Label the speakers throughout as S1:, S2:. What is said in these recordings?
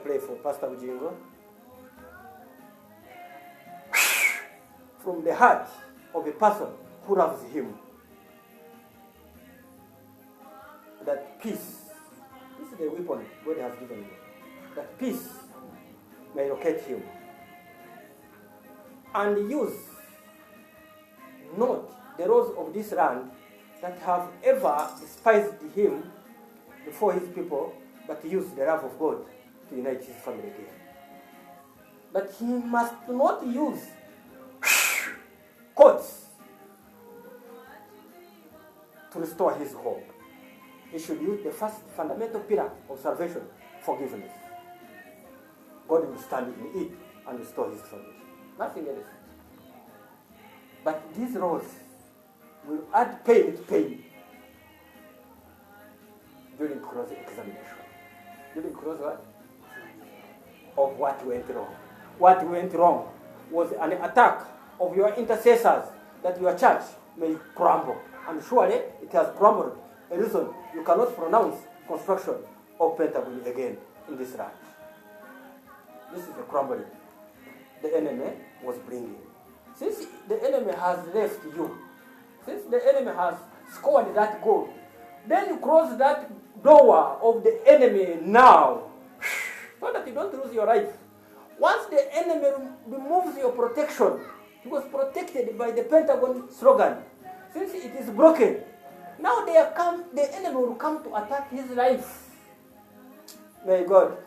S1: pray for Pastor Bugingo. From the heart of a person who loves him. That peace, this is the weapon God has given you. That peace may locate him. And use not the laws of this land that have ever despised him before his people, but use the love of God to unite his family again. But he must not use courts to restore his hope. He should use the first fundamental pillar of salvation, forgiveness. God will stand in it and restore his salvation. Nothing else. But these laws will add pain to pain during cross examination. During cross what? Of what went wrong. What went wrong was an attack of your intercessors that your church may crumble. And surely it has crumbled. A reason you cannot pronounce construction of Pentagon again in this land. This is the crumbling the enemy was bringing. Since the enemy has left you, since the enemy has scored that goal, then you close that door of the enemy now, so that you don't lose your life. Once the enemy removes your protection, he was protected by the Pentagon slogan. Since it is broken, now the enemy will come to attack his life. May God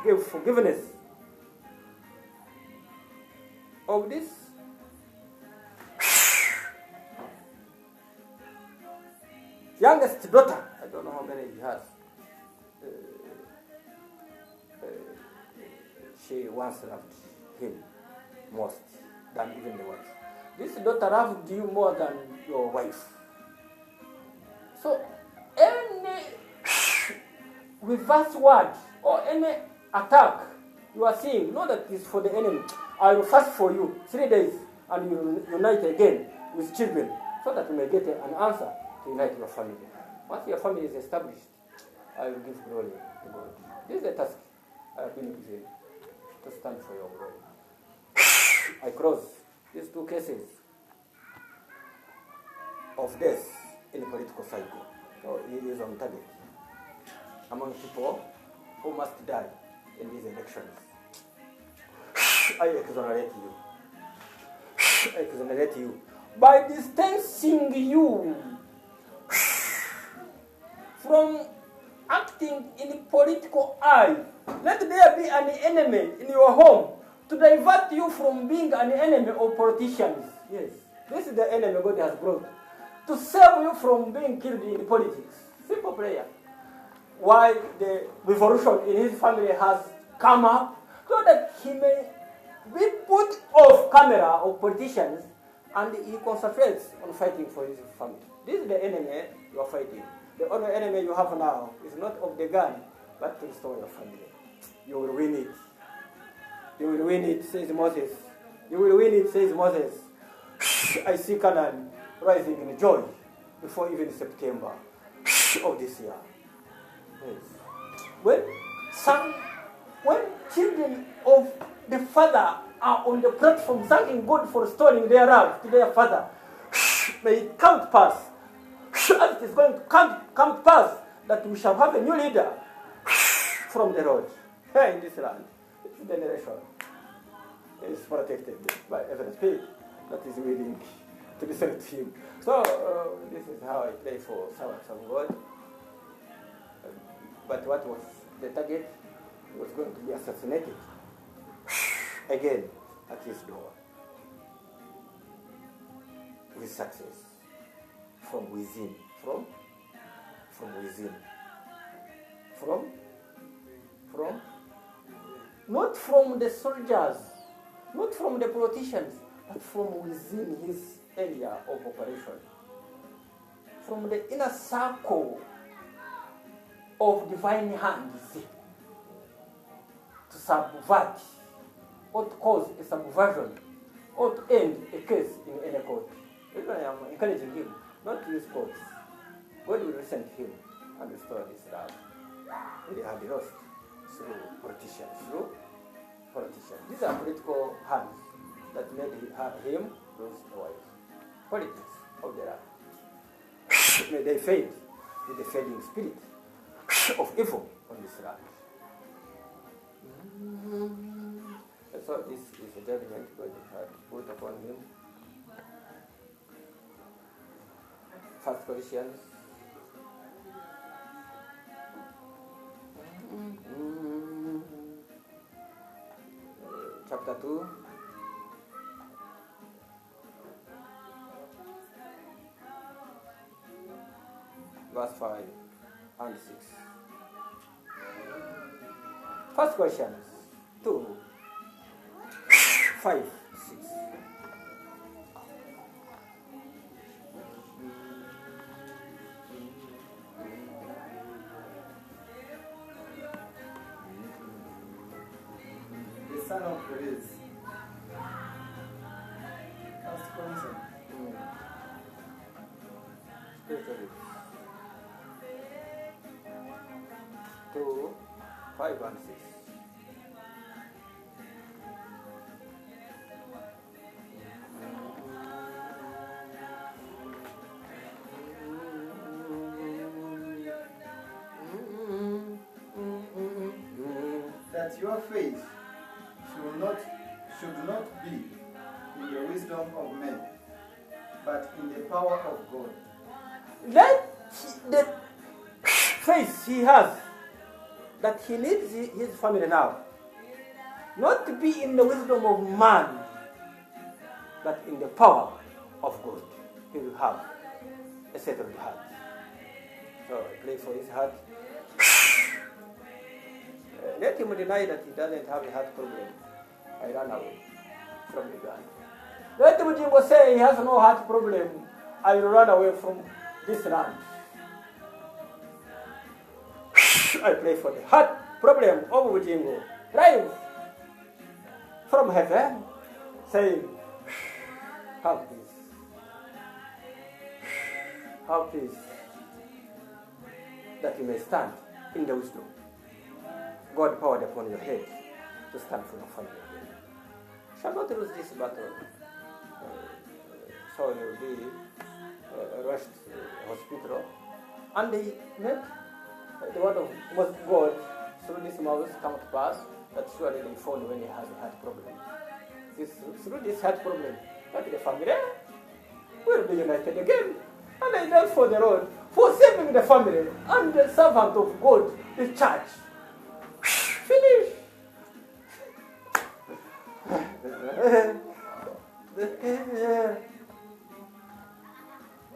S1: give forgiveness of this youngest daughter. I don't know how many he has. She once loved him most than even the wife. This daughter loved you more than your wife. So any reverse word or any attack you are seeing, know that it's for the enemy. I will fast for you 3 days and you will unite again with children so that you may get an answer to unite your family. Once your family is established, I will give glory to God. This is the task I have been given, to stand for your glory. I close these two cases of death in the political cycle. So he is on target among people who must die in these elections. I exonerate you. I exonerate you by distancing you from acting in political eye. Let there be an enemy in your home to divert you from being an enemy of politicians. Yes, this is the enemy God has brought to save you from being killed in politics. Simple prayer. Why the revolution in his family has come up, so that he may be put off camera of politicians and he concentrates on fighting for his family. This is the enemy you are fighting. The only enemy you have now is not of the gun, but to restore your family. You will win it. You will win it, says Moses. You will win it, says Moses. I see Canaan rising in joy before even September of this year. Yes. When children of the father are on the platform thanking God for restoring their love to their father, may it come to pass, as it is going to come to pass, that we shall have a new leader from the Lord here in this land. This generation is protected by every spirit that is willing to listen to him. So this is how I pray for servants of God. But what was the target? He was going to be assassinated again at his door with success from within, from within, not from the soldiers, not from the politicians, but from within his area of operation, from the inner circle of divine hands, to subvert or to cause a subversion or to end a case in any court. Even I am encouraging him not to use courts. God will listen to him and restore his love. He had lost through politicians. These are political hands that made him lose the wife. Politics of the land. May they fade with the fading spirit of evil on this land. So this is a judgment God had put upon him. First Corinthians chapter 2 verse 5 and 6. First Corinthians 2 5 6.
S2: The son of grace. First Corinthians.
S1: 2 5 and 6.
S2: That your faith should not be in the wisdom of men, but in the power of God.
S1: That the faith he has, that he leads his family now, not to be in the wisdom of man, but in the power of God. He will have a settled heart. So I pray for his heart. Let him deny that he doesn't have a heart problem. I run away from Uganda. Let bugingo say he has no heart problem. I will run away from this land. I pray for the heart problem of bugingo. Rise from heaven, saying, have peace. Have peace, that you may stand in the wisdom God poured upon your head to stand for your family. Shall not lose this battle. So you will be rushed to the hospital. And they met the word of God through this mouth come to pass, that surely they found when he has a heart problem. Through this heart problem, that the family will be united again. And I dance for the Lord, for saving the family and the servant of God, the church. Finish.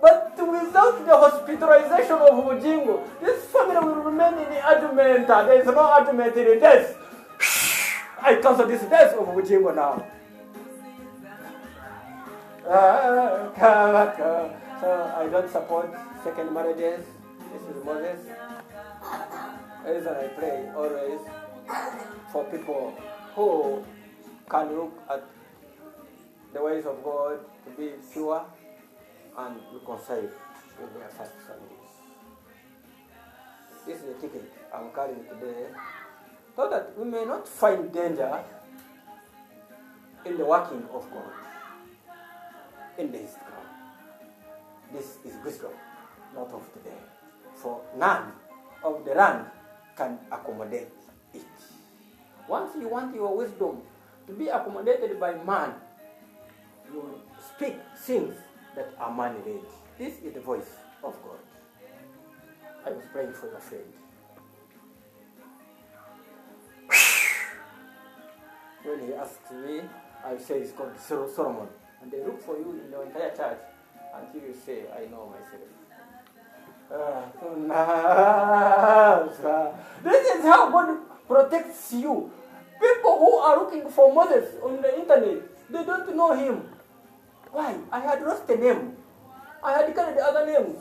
S1: But without the hospitalization of bugingo, this family will remain in the argument. There is no argument in the death. I cancel this death of bugingo now. So I don't support second marriages. This is Moses. The reason I pray always for people who can look at the ways of God to be pure and reconcile with their first families. This is the ticket I'm carrying today, so that we may not find danger in the working of God in this ground. This is wisdom, not of today. For none of the land can accommodate it. Once you want your wisdom to be accommodated by man, you speak things that are man-made. This is the voice of God. I was praying for your friend. When he asked me, I say it's called Solomon. And they look for you in the entire church until you say, I know myself. This is how God protects you. People who are looking for Moses on the internet, they don't know him. Why? I had lost a name. I had carried other names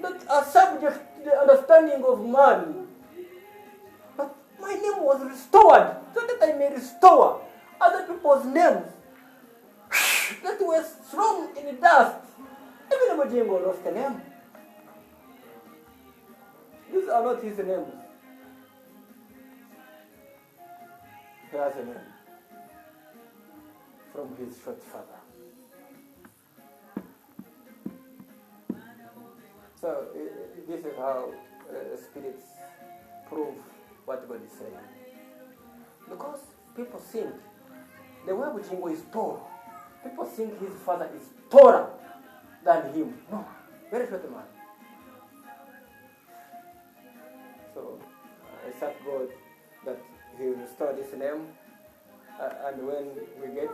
S1: that are subject to the understanding of man. But my name was restored so that I may restore other people's names that were thrown in the dust. Even bugingo lost a name. These are not his names. he has a name from his short father. So this is how spirits prove what God is saying. Because people think the way bugingo is tall. People think his father is taller than him. No, very short man. So I thank God that he restored his name, and when we get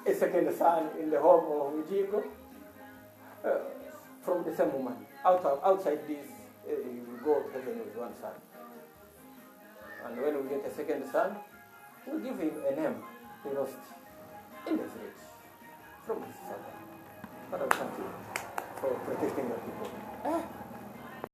S1: a second son in the home of bugingo, from the same woman, outside this, he will go to heaven with one son. And when we get a second son, we'll give him a name he lost in the village from his father. Father, thank you for protecting your people.